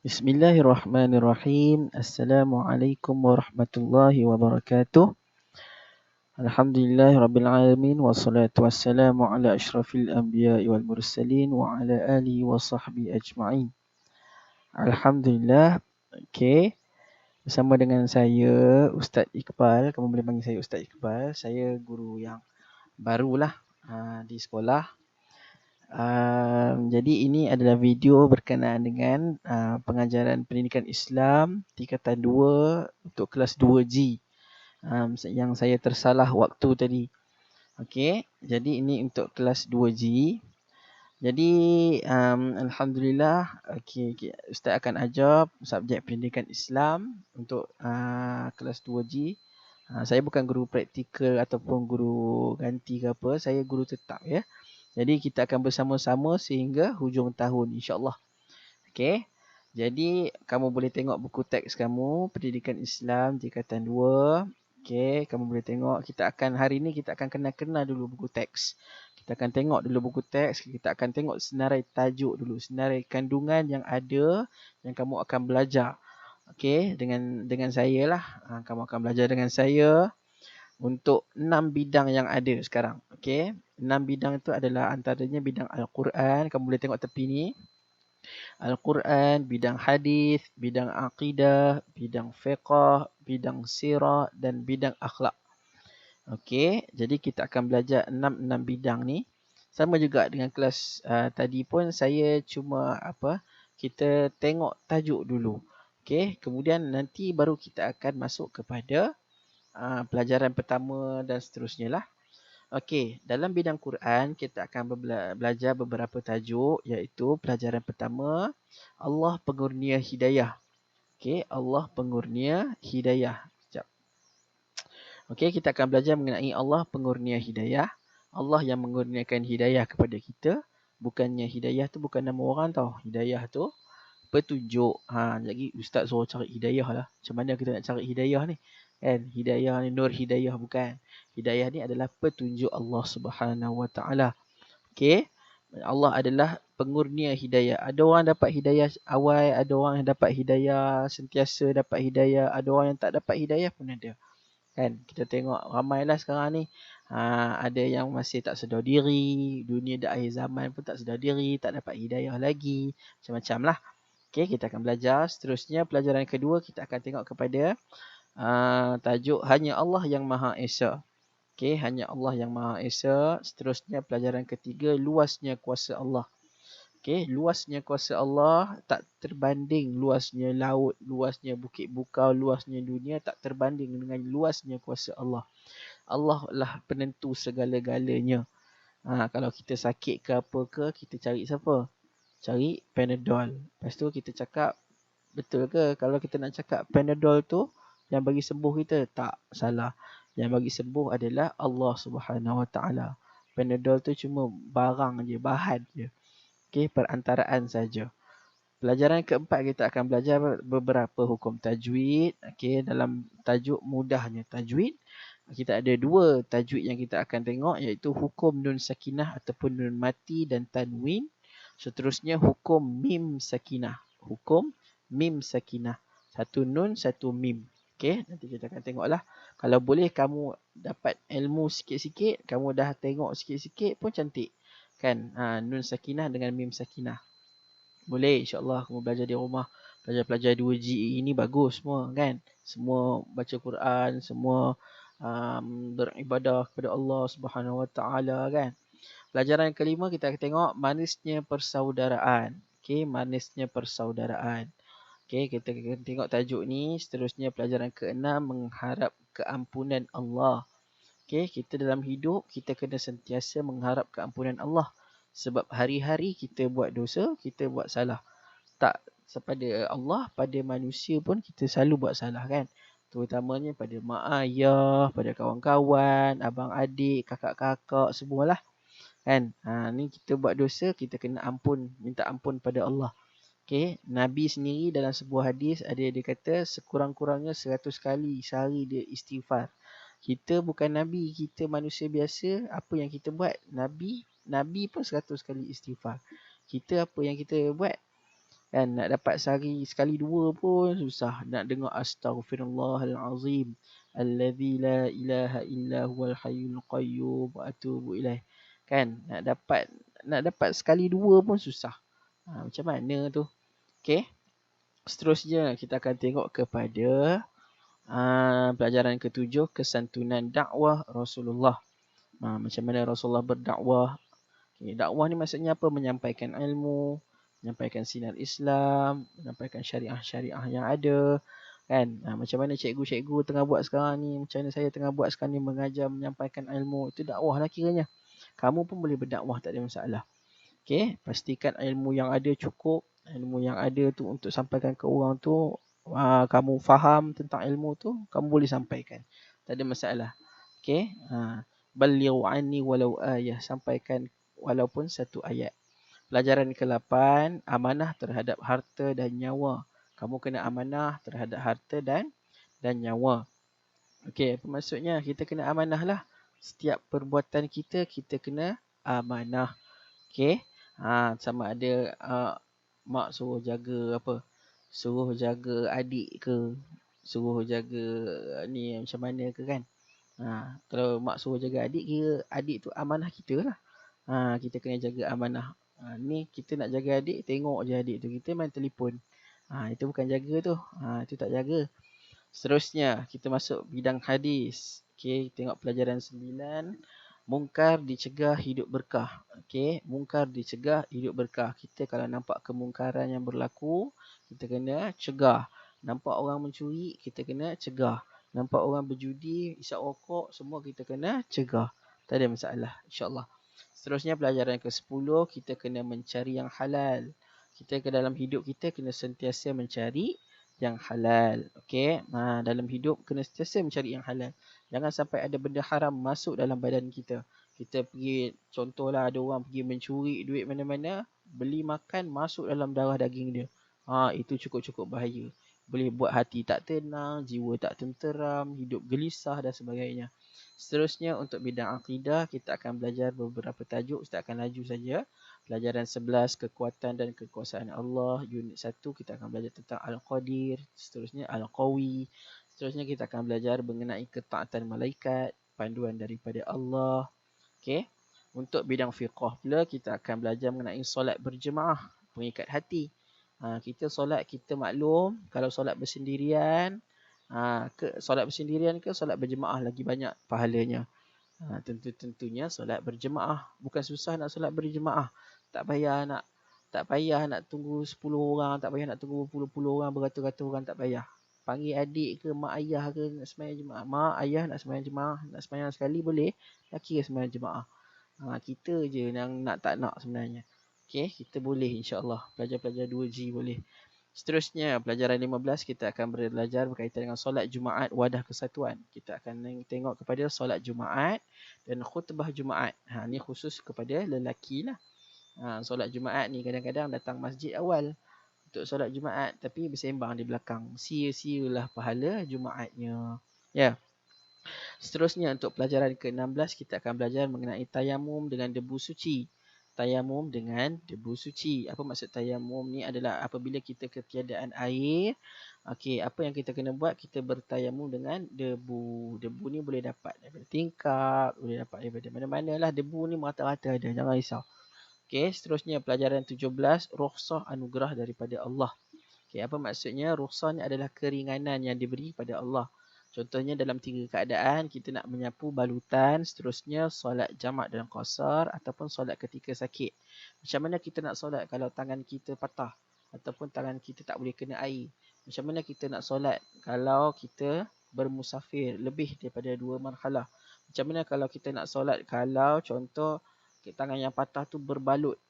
Bismillahirrahmanirrahim. Assalamualaikum warahmatullahi wabarakatuh. Alhamdulillahi alamin wassalatu wassalamu ala asyrafil anbiya'i wal mursalin wa ala alihi wa sahbihi ajma'in. Alhamdulillah. Okey. Bersama dengan saya Ustaz Iqbal. Kamu boleh panggil saya Ustaz Iqbal. Saya guru yang barulah di sekolah. Jadi ini adalah video berkenaan dengan pengajaran pendidikan Islam tingkatan 2 untuk kelas 2G yang saya tersalah waktu tadi. Okey, jadi ini untuk kelas 2G. Jadi Alhamdulillah, Ustaz akan ajar subjek pendidikan Islam untuk kelas 2G. Saya bukan guru praktikal ataupun guru ganti ke apa, saya guru tetap ya. Jadi kita akan bersama-sama sehingga hujung tahun insya-Allah. Okey. Jadi kamu boleh tengok buku teks kamu Pendidikan Islam tingkatan 2. Okey, kamu boleh tengok. Hari ini kita akan kenal dulu buku teks. Kita akan tengok dulu buku teks, kita akan tengok senarai tajuk dulu, senarai kandungan yang ada yang kamu akan belajar. Okey, dengan saya lah. Kamu akan belajar dengan saya untuk 6 bidang yang ada sekarang. Okey. 6 bidang itu adalah antaranya bidang Al-Quran. Kamu boleh tengok tepi ni. Al-Quran, bidang hadis, bidang akidah, bidang fiqh, bidang sirah dan bidang akhlak. Okey. Jadi kita akan belajar 6 bidang ni. Sama juga dengan kelas tadi pun saya cuma kita tengok tajuk dulu. Okey. Kemudian nanti baru kita akan masuk kepada pelajaran pertama dan seterusnya lah. Okey, dalam bidang Quran kita akan belajar beberapa tajuk iaitu pelajaran pertama Allah pengurnia hidayah. Okey, Allah pengurnia hidayah. Sekejap. Okey, kita akan belajar mengenai Allah pengurnia hidayah. Allah yang mengurniakan hidayah kepada kita. Bukannya hidayah tu bukan nama orang tau. Hidayah tu petunjuk. Jadi ustaz suruh cari hidayah lah. Macam mana kita nak cari hidayah ni? Kan? Hidayah ni nur hidayah bukan. Hidayah ni adalah petunjuk Allah Subhanahu Wa Taala. Okey. Allah adalah pengurnia hidayah. Ada orang dapat hidayah awal, ada orang yang dapat hidayah sentiasa dapat hidayah, ada orang yang tak dapat hidayah pun ada. Kan? Kita tengok ramailah sekarang ni. Ada yang masih tak sedar diri, dunia dah akhir zaman pun tak sedar diri, tak dapat hidayah lagi. Macam-macam lah. Okey, kita akan belajar. Seterusnya, pelajaran kedua kita akan tengok kepada tajuk Hanya Allah yang Maha Esa. Okey, hanya Allah yang Maha Esa. Seterusnya, pelajaran ketiga, luasnya kuasa Allah. Okey, luasnya kuasa Allah tak terbanding luasnya laut, luasnya bukit bukau, luasnya dunia tak terbanding dengan luasnya kuasa Allah. Allah lah penentu segala-galanya. Kalau kita sakit ke apa ke, kita cari siapa? Cari Panadol. Lepas tu kita cakap, betul ke kalau kita nak cakap Panadol tu yang bagi sembuh kita? Tak, salah. Yang bagi sembuh adalah Allah Subhanahu Wa Taala. Panadol tu cuma barang je, bahan je. Okey, perantaraan saja. Pelajaran keempat kita akan belajar beberapa hukum tajwid. Okey, dalam tajuk mudahnya tajwid, kita ada 2 tajwid yang kita akan tengok iaitu hukum nun sakinah ataupun nun mati dan tanwin. Seterusnya hukum mim sakinah. Hukum mim sakinah. Satu nun, satu mim. Okey, nanti kita akan tengoklah. Kalau boleh kamu dapat ilmu sikit-sikit, kamu dah tengok sikit-sikit pun cantik. Kan? Nun sakinah dengan mim sakinah. Boleh, insya-Allah kamu belajar di rumah. Pelajar-pelajar 2G ini bagus semua kan. Semua baca Quran, semua beribadah kepada Allah Subhanahu Wa Taala kan. Pelajaran kelima kita akan tengok manisnya persaudaraan. Okey, manisnya persaudaraan. Okey, kita akan tengok tajuk ni. Seterusnya pelajaran keenam mengharap keampunan Allah. Okey, kita dalam hidup kita kena sentiasa mengharap keampunan Allah. Sebab hari-hari kita buat dosa, kita buat salah. Tak pada Allah, pada manusia pun kita selalu buat salah kan. Terutamanya pada mak ayah, pada kawan-kawan, abang adik, kakak-kakak, semualah. Kan? Ni kita buat dosa, kita kena ampun, minta ampun pada Allah. Okey, Nabi sendiri dalam sebuah hadis dia kata sekurang-kurangnya 100 kali sehari dia istighfar. Kita bukan Nabi, kita manusia biasa, apa yang kita buat? Nabi pun 100 kali istighfar. Kita apa yang kita buat? Kan nak dapat sehari sekali dua pun susah. Nak dengar astaghfirullahalazim allazi la ilaha illa huwal hayyul qayyum wa atubu ilaih. Kan nak dapat sekali dua pun susah. Macam mana tu? Okey. Seterusnya kita akan tengok kepada pelajaran ketujuh, kesantunan dakwah Rasulullah. Macam mana Rasulullah berdakwah. Okay, dakwah ni maksudnya apa? Menyampaikan ilmu, menyampaikan sinar Islam, menyampaikan syariah-syariah yang ada. Kan? Macam mana cikgu-cikgu tengah buat sekarang ni, macam mana saya tengah buat sekarang ni, mengajar, menyampaikan ilmu. Itu dakwah lah kiranya. Kamu pun boleh berdakwah, tak ada masalah. Okay, pastikan ilmu yang ada cukup. Ilmu yang ada tu untuk sampaikan ke orang tu, kamu faham tentang ilmu tu, kamu boleh sampaikan. Tak ada masalah. Okay, balighu anni walau ayah. Sampaikan walaupun satu ayat. Pelajaran ke-8, amanah terhadap harta dan nyawa. Kamu kena amanah terhadap harta dan nyawa. Okey, apa maksudnya? Kita kena amanah lah. Setiap perbuatan kita kena amanah. Okey. Sama ada mak suruh jaga apa? Suruh jaga adik ke? Suruh jaga ni macam mana ke kan? Kalau mak suruh jaga adik, kira adik tu amanah kita lah. Kita kena jaga amanah. Ni kita nak jaga adik, tengok je adik tu. Kita main telefon. Itu bukan jaga tu. Itu tak jaga. Seterusnya, kita masuk bidang hadis. Okey, tengok pelajaran 9. Mungkar dicegah, hidup berkah. Okey, mungkar dicegah, hidup berkah. Kita kalau nampak kemungkaran yang berlaku, kita kena cegah. Nampak orang mencuri, kita kena cegah. Nampak orang berjudi, isap rokok, semua kita kena cegah. Tak ada masalah, insya-Allah. Seterusnya pelajaran ke-10, kita kena mencari yang halal. Kita ke dalam hidup kita kena sentiasa mencari yang halal. Okey, dalam hidup kena sentiasa mencari yang halal. Jangan sampai ada benda haram masuk dalam badan kita. Kita pergi, contohlah ada orang pergi mencuri duit mana-mana, beli makan masuk dalam darah daging dia. Itu cukup-cukup bahaya. Boleh buat hati tak tenang, jiwa tak tenteram, hidup gelisah dan sebagainya. Seterusnya untuk bidang akidah, kita akan belajar beberapa tajuk. Ustaz akan laju saja. Pelajaran 11, kekuatan dan kekuasaan Allah. Unit 1, kita akan belajar tentang Al-Qadir. Seterusnya Al-Qawi. Seterusnya kita akan belajar mengenai ketaatan malaikat, panduan daripada Allah. Okey. Untuk bidang fiqh pula, kita akan belajar mengenai solat berjemaah, pengikat hati. Kita solat, kita maklum, kalau solat bersendirian, solat bersendirian ke solat berjemaah lagi banyak pahalanya. Tentunya solat berjemaah. Bukan susah nak solat berjemaah. Tak payah nak tunggu 10 orang, tak payah nak tunggu puluh-puluh orang, beratus-ratus orang, tak payah. Panggil adik ke mak ayah ke nak sembahyang jemaah. Mak ayah nak sembahyang jemaah, nak sembahyang sekali boleh. Tak kira sembahyang jemaah. Kita je yang nak tak nak sebenarnya. Okey, kita boleh insya-Allah. Pelajar-pelajar 2G boleh. Seterusnya, pelajaran 15 kita akan belajar berkaitan dengan solat Jumaat wadah kesatuan. Kita akan tengok kepada solat Jumaat dan khutbah Jumaat. Ni khusus kepada lelaki lah. Solat Jumaat ni kadang-kadang datang masjid awal untuk solat Jumaat tapi bersembang di belakang. Sia-sialah pahala Jumaatnya. Ya. Seterusnya untuk pelajaran ke-16 kita akan belajar mengenai tayamum dengan debu suci. Tayamum dengan debu suci. Apa maksud tayamum ni adalah apabila kita ketiadaan air. Okey, apa yang kita kena buat? Kita bertayamum dengan debu. Debu ni boleh dapat daripada tingkap, boleh dapat daripada mana-mana lah. Debu ni merata-rata ada, jangan risau. Okey, seterusnya pelajaran 17, rukhsah anugerah daripada Allah. Okey, apa maksudnya? Rukhsah ni adalah keringanan yang diberi pada Allah. Contohnya dalam 3 keadaan, kita nak menyapu balutan, seterusnya solat jamak dalam qasar ataupun solat ketika sakit. Macam mana kita nak solat kalau tangan kita patah ataupun tangan kita tak boleh kena air? Macam mana kita nak solat kalau kita bermusafir lebih daripada 2 marhalah? Macam mana kalau kita nak solat kalau contoh tangan yang patah tu berbalut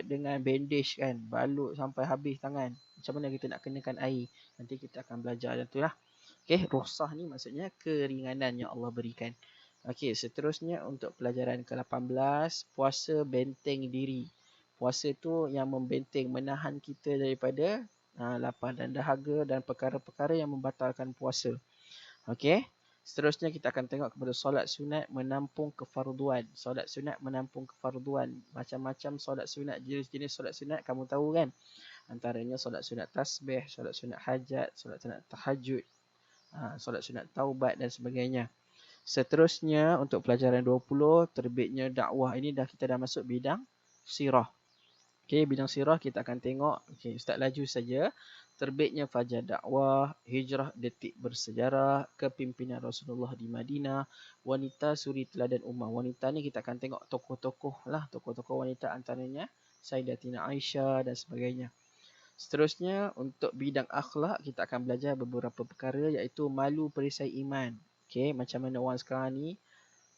dengan bandage kan, balut sampai habis tangan. Macam mana kita nak kenakan air? Nanti kita akan belajar macam tu lah. Okey, rukhsah ni maksudnya keringanan yang Allah berikan. Okey, seterusnya untuk pelajaran ke-18, puasa benteng diri. Puasa tu yang membenteng, menahan kita daripada lapar dan dahaga dan perkara-perkara yang membatalkan puasa. Okey. Seterusnya kita akan tengok kepada solat sunat menampung kefarduan. Solat sunat menampung kefarduan. Macam-macam solat sunat, jenis-jenis solat sunat kamu tahu kan? Antaranya solat sunat tasbih, solat sunat hajat, solat sunat tahajud, solat sunat taubat dan sebagainya. Seterusnya untuk pelajaran 20 terbitnya dakwah, ini kita dah masuk bidang sirah. Okey, bidang sirah kita akan tengok. Okey, Ustaz laju saja. Terbitnya Fajar Dakwah, Hijrah Detik Bersejarah, Kepimpinan Rasulullah di Madinah, Wanita Suri Teladan Ummah. Wanita ni kita akan tengok tokoh-tokoh lah, tokoh-tokoh wanita antaranya Sayyidatina Aisyah dan sebagainya. Seterusnya untuk bidang akhlak kita akan belajar beberapa perkara iaitu malu perisai iman. Okey, macam mana orang sekarang ni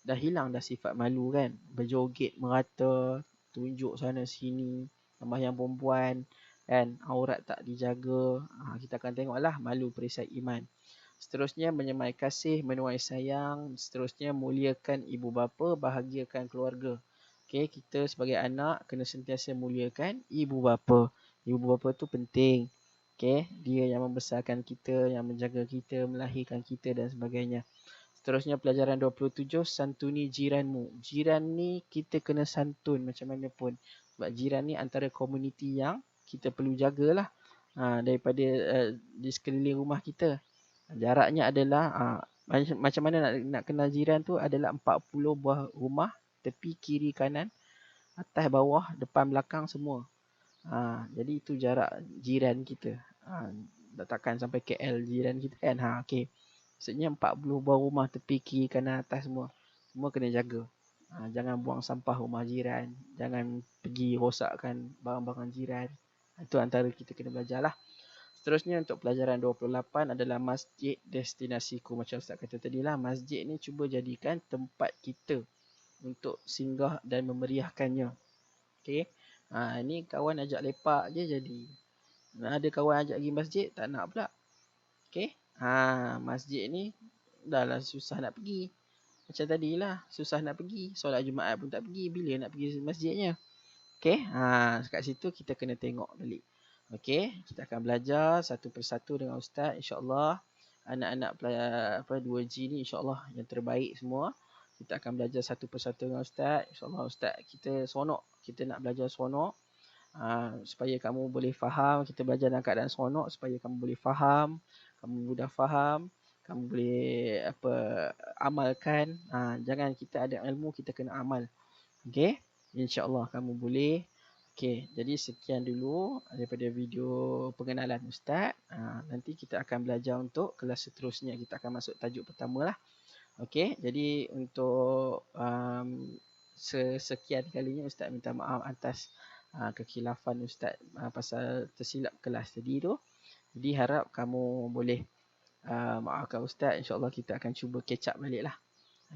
dah hilang dah sifat malu kan. Berjoget merata, tunjuk sana sini, tambah yang perempuan kan, aurat tak dijaga. Kita akan tengoklah malu perisai iman. Seterusnya menyemai kasih, menuai sayang. Seterusnya muliakan ibu bapa, bahagiakan keluarga. Okey, kita sebagai anak kena sentiasa muliakan ibu bapa. Ibu bapa tu penting. Okey, dia yang membesarkan kita, yang menjaga kita, melahirkan kita dan sebagainya. Seterusnya pelajaran 27, santuni jiranmu. Jiran ni kita kena santun macam mana pun. Sebab jiran ni antara komuniti yang kita perlu jagalah daripada di sekeliling rumah kita. Jaraknya adalah macam mana nak kenal jiran tu adalah 40 buah rumah, tepi, kiri, kanan, atas, bawah, depan, belakang semua. Jadi itu jarak jiran kita. Takkan sampai KL jiran kita kan. Okey. Maksudnya 40 buah rumah tepi, kiri, kanan, atas semua. Semua kena jaga. Jangan buang sampah rumah jiran. Jangan pergi rosakkan barang-barang jiran. Itu antara kita kena belajar lah. Seterusnya untuk pelajaran 28 adalah masjid destinasiku. Macam Ustaz kata tadi lah. Masjid ni cuba jadikan tempat kita untuk singgah dan memeriahkannya. Okay. Ni kawan ajak lepak je jadi. Ada kawan ajak pergi masjid, tak nak pula. Okay. Masjid ni dah lah susah nak pergi. Macam tadilah, susah nak pergi. Solat Jumaat pun tak pergi. Bila nak pergi masjidnya? Okay. Kat situ kita kena tengok balik. Okay. Kita akan belajar satu persatu dengan Ustaz. InsyaAllah anak-anak 2G ni insyaAllah yang terbaik semua. Kita akan belajar satu persatu dengan Ustaz. InsyaAllah Ustaz kita seronok. Kita nak belajar seronok. Supaya kamu boleh faham. Kita belajar dalam keadaan seronok. Supaya kamu boleh faham. Kamu mudah faham. Kamu boleh amalkan. Jangan kita ada ilmu, kita kena amal. Okay. InsyaAllah kamu boleh. Okay. Jadi sekian dulu daripada video pengenalan Ustaz. Nanti kita akan belajar untuk kelas seterusnya. Kita akan masuk tajuk pertama lah. Okay. Jadi untuk sekian kalinya Ustaz minta maaf atas kekhilafan Ustaz pasal tersilap kelas tadi tu. Jadi harap kamu boleh maafkan Ustaz. InsyaAllah kita akan cuba catch up balik lah.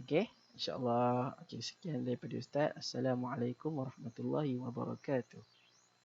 Okay. InsyaAllah. Okay, sekian daripada Ustaz. Assalamualaikum warahmatullahi wabarakatuh.